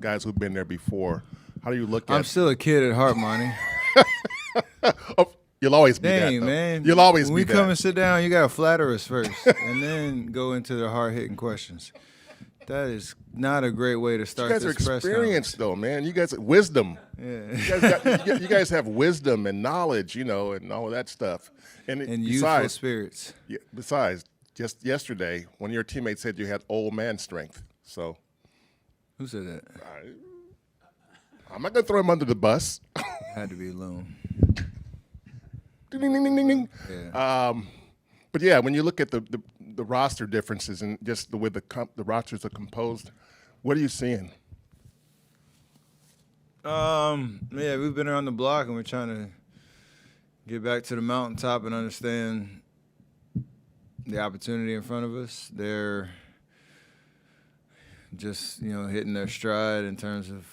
guys who've been there before. How do you look at? I'm still a kid at heart, Monty. Oh, you'll always be Dang, that, though. man. You'll always when be we come that. and sit down, you gotta flatter us first, and then go into the hard-hitting questions. That is not a great way to start You guys are this press experienced, though, man. You guys, wisdom. Yeah. You guys have wisdom and knowledge, and all of that stuff. And besides, youthful spirits. Besides, just yesterday, one of your teammates said you had old man strength. So Who said that? I'm not gonna throw him under the bus. Had to be Loon. Ding, ding, ding, ding, ding, ding. Yeah. But yeah, when you look at the roster differences and just the way the rosters are composed, what are you seeing? Yeah, we've been around the block and we're trying to get back to the mountaintop and understand the opportunity in front of us. They're just, hitting their stride in terms of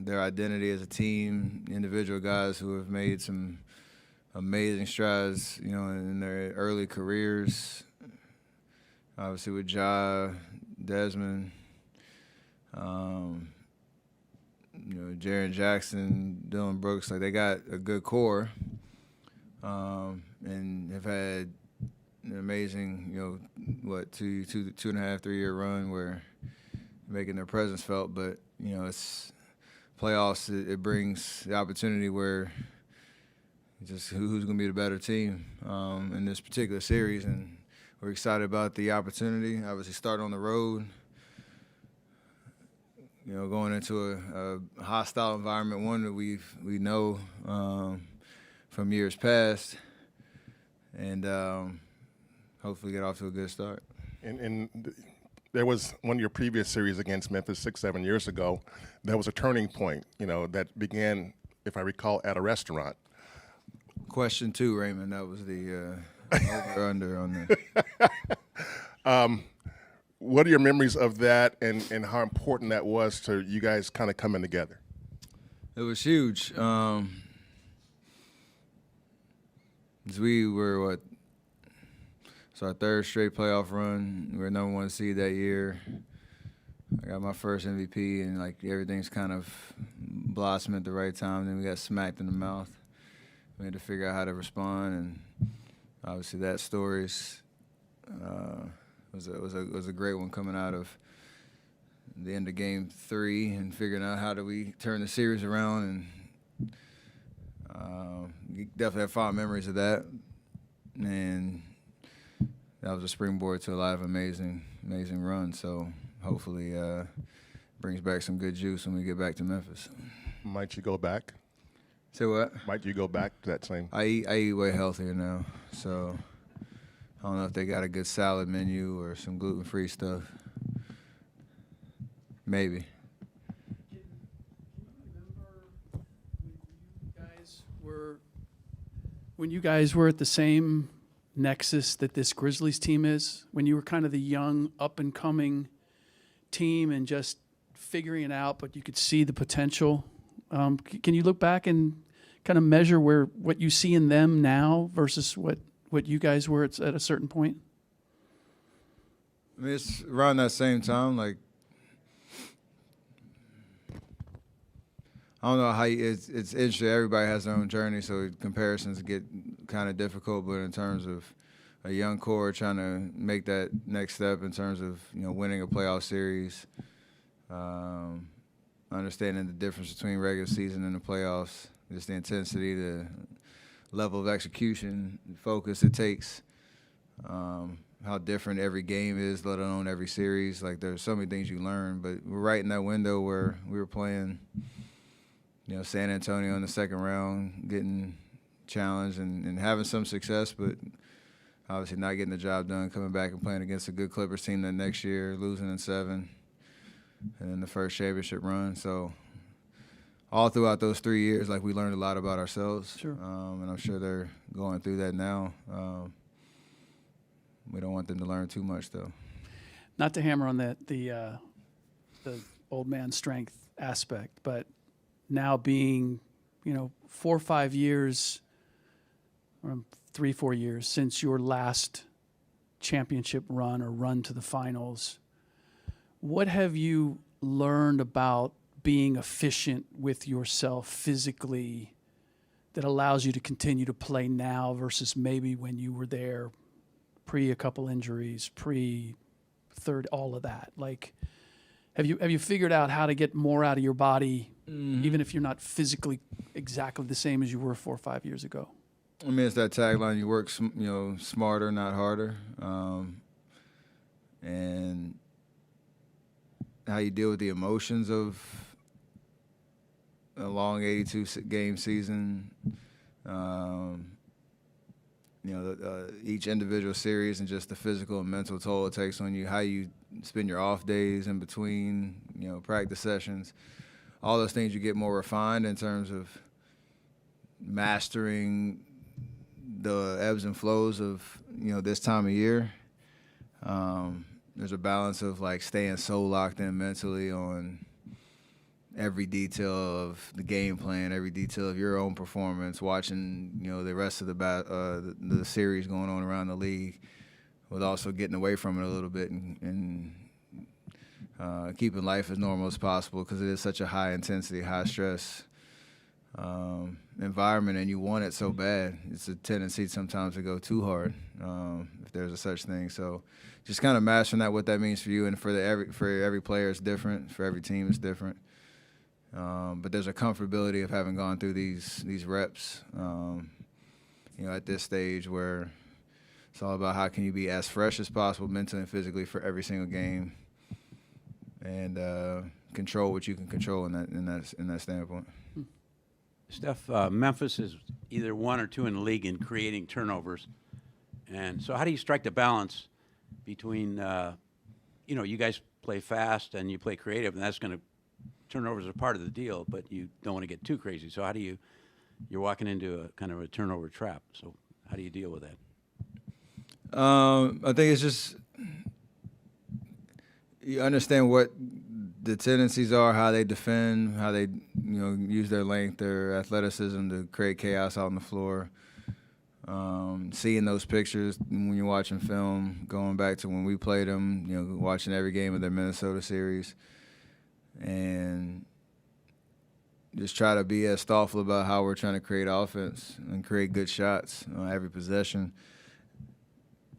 their identity as a team, individual guys who have made some amazing strides, in their early careers. Obviously with Ja, Desmond, Jaren Jackson, Dylan Brooks, like they got a good core, and have had an amazing, 2.5, 3 year run where making their presence felt. But it's playoffs. It brings the opportunity where just who's going to be the better team in this particular series, and we're excited about the opportunity. Obviously, start on the road. Going into a hostile environment, one that we know from years past, and hopefully get off to a good start. And there was one of your previous series against Memphis 6-7 years ago. That was a turning point, that began, if I recall, at a restaurant. Question 2, Raymond. That was the over/under on the. What are your memories of that, and how important that was to you guys kind of coming together? It was huge. As we were it's our third straight playoff run. We were number 1 seed that year. I got my first MVP, and everything's kind of blossomed at the right time. Then we got smacked in the mouth. We had to figure out how to respond, and obviously that story's was a great one coming out of the end of Game 3 and figuring out how do we turn the series around, and you definitely have fond memories of that, and that was a springboard to a lot of amazing runs. So hopefully brings back some good juice when we get back to Memphis. Might you go back? Say what? Might you go back to that same? I eat way healthier now, so I don't know if they got a good salad menu or some gluten-free stuff. Maybe. Can you remember when you guys were at the same nexus that this Grizzlies team is? When you were kind of the young, up-and-coming team and just figuring it out, but you could see the potential. Can you look back and kind of measure what you see in them now versus what you guys were at a certain point? I mean, it's around that same time. I don't know how it's interesting. Everybody has their own journey, so comparisons get kind of difficult. But in terms of a young core trying to make that next step in terms of winning a playoff series, understanding the difference between regular season and the playoffs, just the intensity, the level of execution, the focus it takes, how different every game is, let alone every series. There's so many things you learn, but we're right in that window where we were playing, San Antonio in the second round, getting challenged and having some success, but obviously not getting the job done, coming back and playing against a good Clippers team that next year, losing in 7. And then the first championship run. So all throughout those 3 years, we learned a lot about ourselves. Sure. And I'm sure they're going through that now. We don't want them to learn too much, though. Not to hammer on the old man strength aspect, but now being, 4 or 5 years, or 3, 4 years since your last championship run or run to the finals, what have you learned about being efficient with yourself physically that allows you to continue to play now versus maybe when you were there pre a couple injuries, pre third, all of that? Like, have you figured out how to get more out of your body, even if you're not physically exactly the same as you were 4 or 5 years ago? I mean, it's that tagline: you work, smarter, not harder, and how you deal with the emotions of a long 82-game season. Each individual series and just the physical and mental toll it takes on you, how you spend your off days in between, practice sessions. All those things you get more refined in terms of mastering the ebbs and flows of, this time of year. There's a balance of like staying so locked in mentally on every detail of the game plan, every detail of your own performance, watching, the rest of the series going on around the league, with also getting away from it a little bit and keeping life as normal as possible, because it is such a high intensity, high stress environment, and you want it so bad. It's a tendency sometimes to go too hard, if there's a such thing. So just kind of mastering that, what that means for you, and for every player it's different, for every team it's different. But there's a comfortability of having gone through these reps, at this stage where it's all about how can you be as fresh as possible mentally and physically for every single game, and control what you can control in that standpoint. Steph, Memphis is either 1 or 2 in the league in creating turnovers, and so how do you strike the balance between, you guys play fast and you play creative, and that's going to turnovers are part of the deal, but you don't want to get too crazy. So how do you're walking into a kind of a turnover trap. So how do you deal with that? I think it's just you understand what the tendencies are, how they defend, how they use their length, their athleticism to create chaos out on the floor. Seeing those pictures when you're watching film, going back to when we played them, watching every game of their Minnesota series, and just try to be as thoughtful about how we're trying to create offense and create good shots on every possession.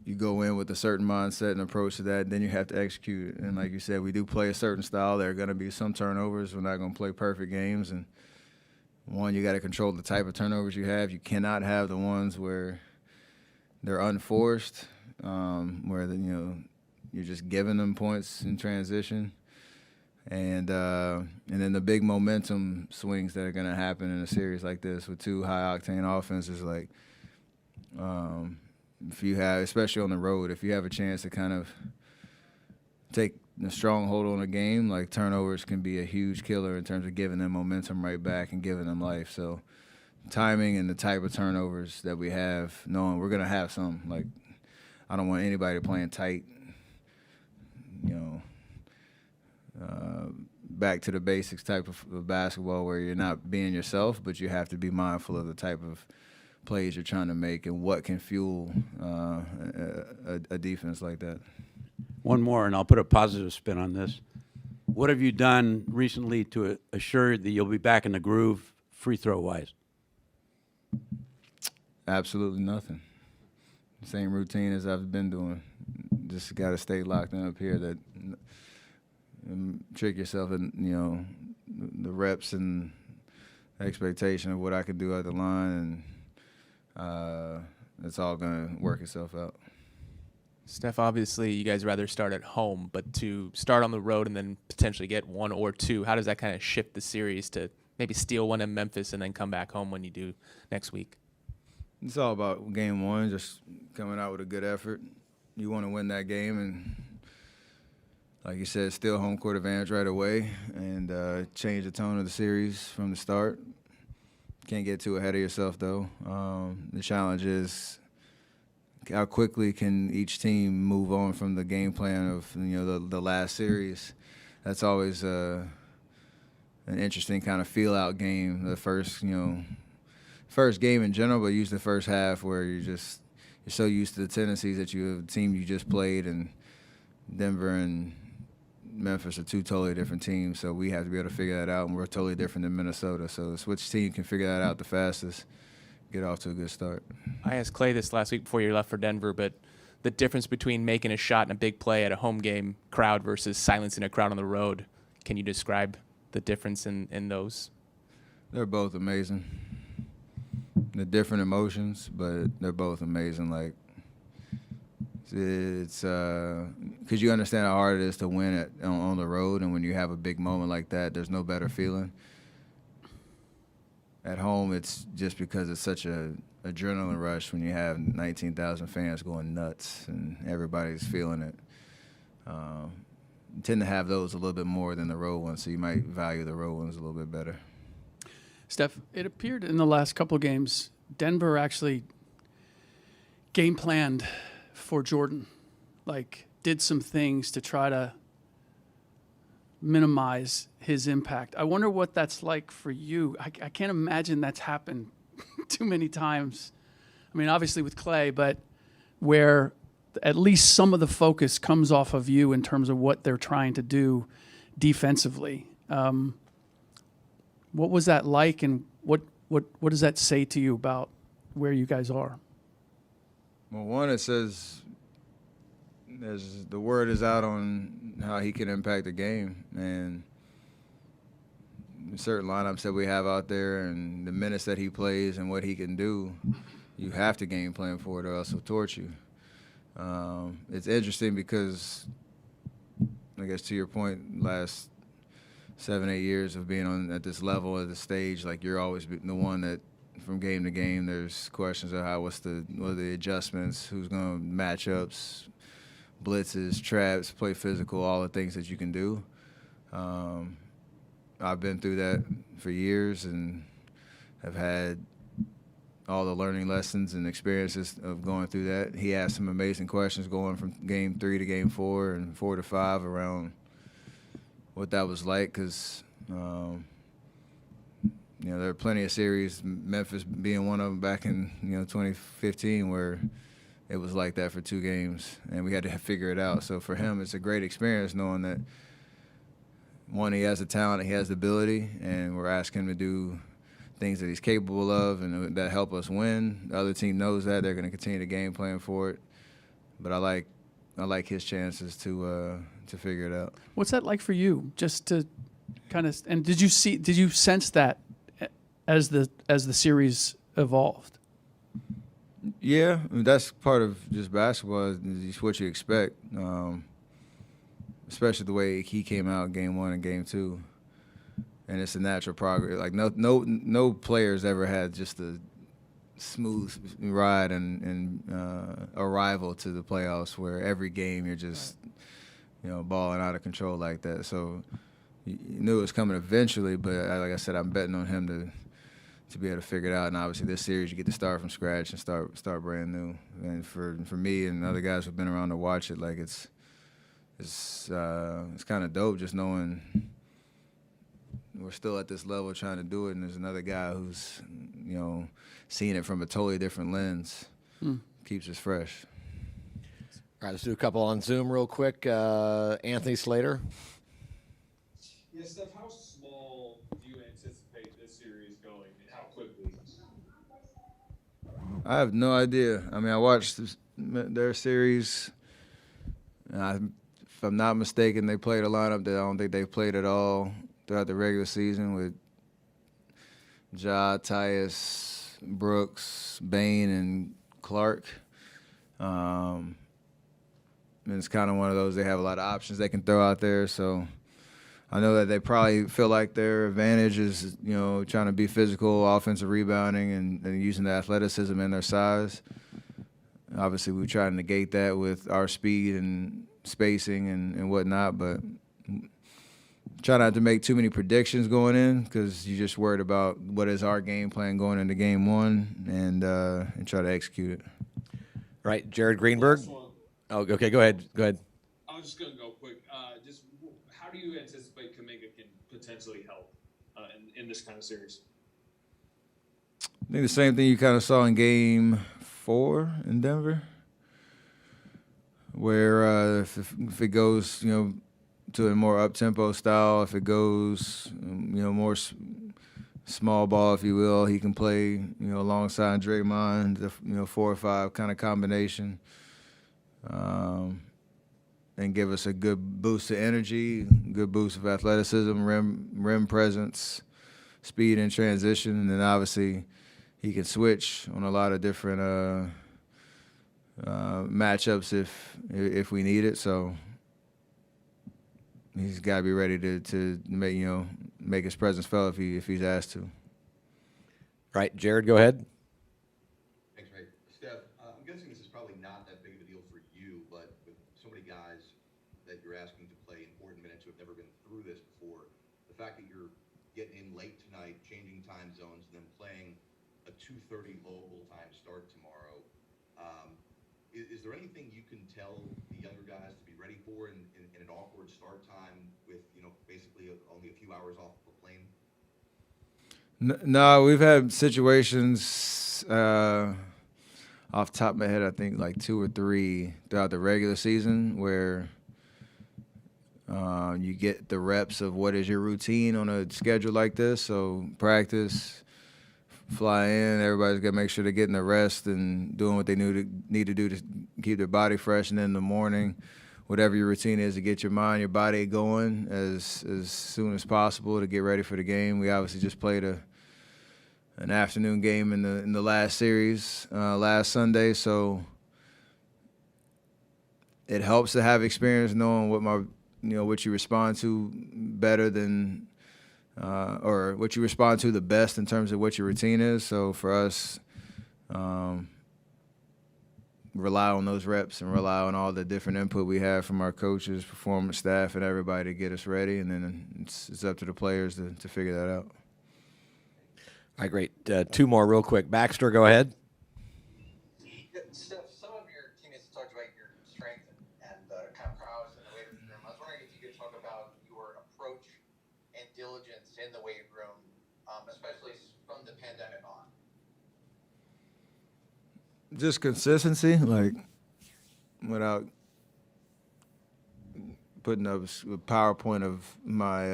You go in with a certain mindset and approach to that, then you have to execute it. And like you said, we do play a certain style. There are going to be some turnovers. We're not going to play perfect games. And one, you got to control the type of turnovers you have. You cannot have the ones where they're unforced, where you're just giving them points in transition. And then the big momentum swings that are going to happen in a series like this with 2 high-octane offenses, like if you have, especially on the road, if you have a chance to kind of take a stronghold on a game, like turnovers can be a huge killer in terms of giving them momentum right back and giving them life. So timing and the type of turnovers that we have, knowing we're going to have some, like I don't want anybody playing tight, back to the basics type of basketball where you're not being yourself, but you have to be mindful of the type of plays you're trying to make and what can fuel a defense like that. One more, and I'll put a positive spin on this. What have you done recently to assure that you'll be back in the groove free throw wise? Absolutely nothing. Same routine as I've been doing. Just got to stay locked in up here. That and trick yourself in the reps and expectation of what I can do at the line, and it's all going to work itself out. Steph, obviously you guys rather start at home, but to start on the road and then potentially get 1 or 2, how does that kind of shift the series to maybe steal one in Memphis and then come back home when you do next week? It's all about game 1, just coming out with a good effort. You want to win that game, and like you said, steal home court advantage right away and change the tone of the series from the start. Can't get too ahead of yourself, though. The challenge is how quickly can each team move on from the game plan of the last series. That's always an interesting kind of feel-out game. The first game in general, but usually the first half where you're so used to the tendencies that you have, the team you just played, and Denver and Memphis are two totally different teams, so we have to be able to figure that out, and we're totally different than Minnesota. So it's which team can figure that out the fastest, get off to a good start. I asked Clay this last week before you left for Denver, but the difference between making a shot and a big play at a home game crowd versus silencing a crowd on the road, can you describe the difference in those? They're both amazing. They're different emotions, but they're both amazing. Like, it's because you understand how hard it is to win on the road, and when you have a big moment like that, there's no better feeling. At home, it's just because it's such a adrenaline rush when you have 19,000 fans going nuts and everybody's feeling it. You tend to have those a little bit more than the road ones, so you might value the road ones a little bit better. Steph, it appeared in the last couple of games, Denver actually game planned for Jordan, like did some things to try to minimize his impact. I wonder what that's like for you. I can't imagine that's happened too many times. I mean, obviously with Clay, but where at least some of the focus comes off of you in terms of what they're trying to do defensively. What was that like, and what does that say to you about where you guys are? Well, one, it says the word is out on how he can impact the game, and certain lineups that we have out there and the minutes that he plays and what he can do, you have to game plan for it or else he'll torch you. It's interesting because, I guess to your point, last 7-8 years of being at this level at the stage, like you're always the one that from game to game there's questions of what are the adjustments, who's going to matchups, blitzes, traps, play physical, all the things that you can do. I've been through that for years and have had all the learning lessons and experiences of going through that. He asked some amazing questions going from game 3 to game 4 and 4 to 5 around what that was like, because there are plenty of series, Memphis being one of them back in 2015, where it was like that for 2 games, and we had to figure it out. So for him, it's a great experience knowing that, one, he has the talent, he has the ability, and we're asking him to do things that he's capable of and that help us win. The other team knows that. They're going to continue to game plan for it. But I like his chances to figure it out. What's that like for you? Just to kind of, and did you sense that as the series evolved? Yeah, I mean, that's part of just basketball. Is what you expect, especially the way he came out game 1 and game 2, and it's a natural progress. Like no players ever had just a smooth ride and arrival to the playoffs where every game you're just balling out of control like that. So you knew it was coming eventually, but like I said, I'm betting on him to be able to figure it out. And obviously this series you get to start from scratch and start brand new. And for me and other guys who've been around to watch it, like it's kind of dope just knowing we're still at this level trying to do it, and there's another guy who's seeing it from a totally different lens. Keeps us fresh. All right, let's do a couple on Zoom real quick. Anthony Slater. Yeah, Steph, how small do you anticipate this series going, and how quickly? I have no idea. I mean, I watched their series, and if I'm not mistaken, they played a lineup that I don't think they played at all throughout the regular season with Ja, Tyus, Brooks, Bain, and Clark. And it's kind of one of those, they have a lot of options they can throw out there. So I know that they probably feel like their advantage is, trying to be physical, offensive rebounding, and using the athleticism and their size. Obviously, we try to negate that with our speed and spacing and whatnot, but try not to make too many predictions going in because you're just worried about what is our game plan going into game 1 and try to execute it. Right, Jared Greenberg. Oh, okay, go ahead. I was just going to go quick. Just how do you anticipate Kuminga can potentially help in this kind of series? I think the same thing you kind of saw in game 4 in Denver, where if it goes, to a more up-tempo style. If it goes, more small ball, if you will, he can play, alongside Draymond, the 4 or 5 kind of combination, and give us a good boost of energy, good boost of athleticism, rim presence, speed in transition, and then obviously he can switch on a lot of different matchups if we need it. So he's got to be ready to make his presence felt if he's asked to. Right, Jared, go ahead. Thanks, Ray. Steph, I'm guessing this is probably not that big of a deal for you, but with so many guys that you're asking to play important minutes who have never been through this before, the fact that you're getting in late tonight, changing time zones, and then playing a 2:30 local time start tomorrow, is there anything you can tell the younger guys to be ready for in an awkward start time with, basically only a few hours off of a plane? No, we've had situations off the top of my head, I think like 2 or 3 throughout the regular season where you get the reps of what is your routine on a schedule like this. So practice, fly in, everybody's got to make sure they're getting their rest and doing what they need to do to keep their body fresh. And then in the morning, whatever your routine is, to get your mind, your body going as soon as possible to get ready for the game. We obviously just played an afternoon game in the last series last Sunday, so it helps to have experience knowing what you respond to better than or what you respond to the best in terms of what your routine is. So for us, rely on those reps and rely on all the different input we have from our coaches, performance staff, and everybody to get us ready. And then it's up to the players to figure that out. All right, great. 2 more real quick. Baxter, go ahead. Steph, some of your teammates talked about your strength and kind of prowess in the weight room. I was wondering if you could talk about your approach and diligence in the weight room, especially from the pandemic on. Just consistency, like without putting up a PowerPoint of my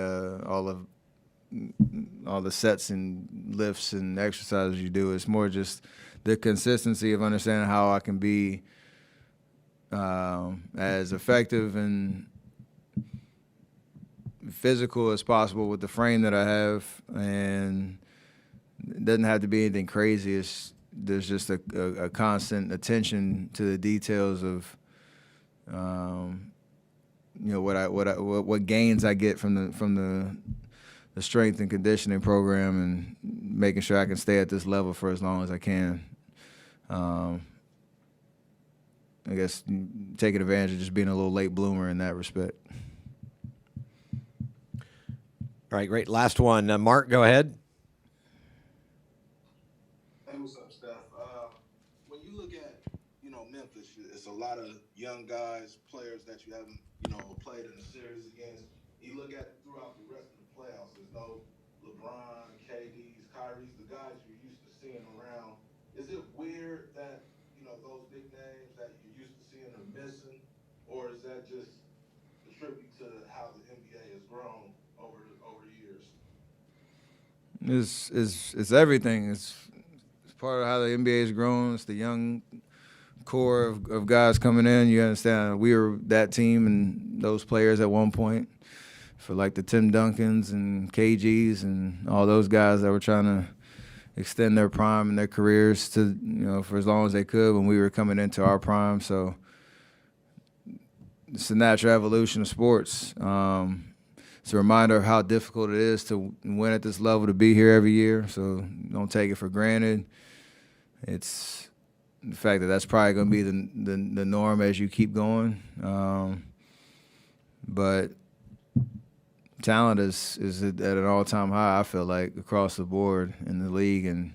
all the sets and lifts and exercises you do. It's more just the consistency of understanding how I can be as effective and physical as possible with the frame that I have, and it doesn't have to be anything crazy. There's just a constant attention to the details of what gains I get from the strength and conditioning program, and making sure I can stay at this level for as long as I can. I guess taking advantage of just being a little late bloomer in that respect. All right, great. Last one. Mark, go ahead. Hey, what's up, Steph? When you look at, Memphis, it's a lot of young guys, players that you haven't, played in a series against. You look at throughout the rest of the playoffs, there's no LeBron, KD's, Kyrie's, the guys you're used to seeing around. Is it weird that, those big names that you're used to seeing are missing, or is that just a tribute to how the NBA has grown over the years? It's everything. It's part of how the NBA has grown. It's the young core of guys coming in. You understand, we were that team and those players at one point, for like the Tim Duncans and KGs and all those guys that were trying to extend their prime and their careers to, for as long as they could when we were coming into our prime. So it's a natural evolution of sports. It's a reminder of how difficult it is to win at this level, to be here every year. So don't take it for granted. It's the fact that that's probably going to be the norm as you keep going. But talent is at an all-time high, I feel like, across the board in the league, and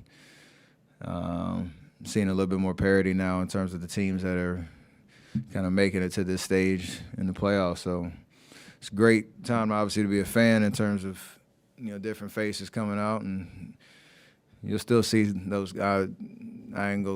seeing a little bit more parity now in terms of the teams that are kind of making it to this stage in the playoffs. So it's a great time, obviously, to be a fan in terms of, different faces coming out, and you'll still see those guys. I ain't go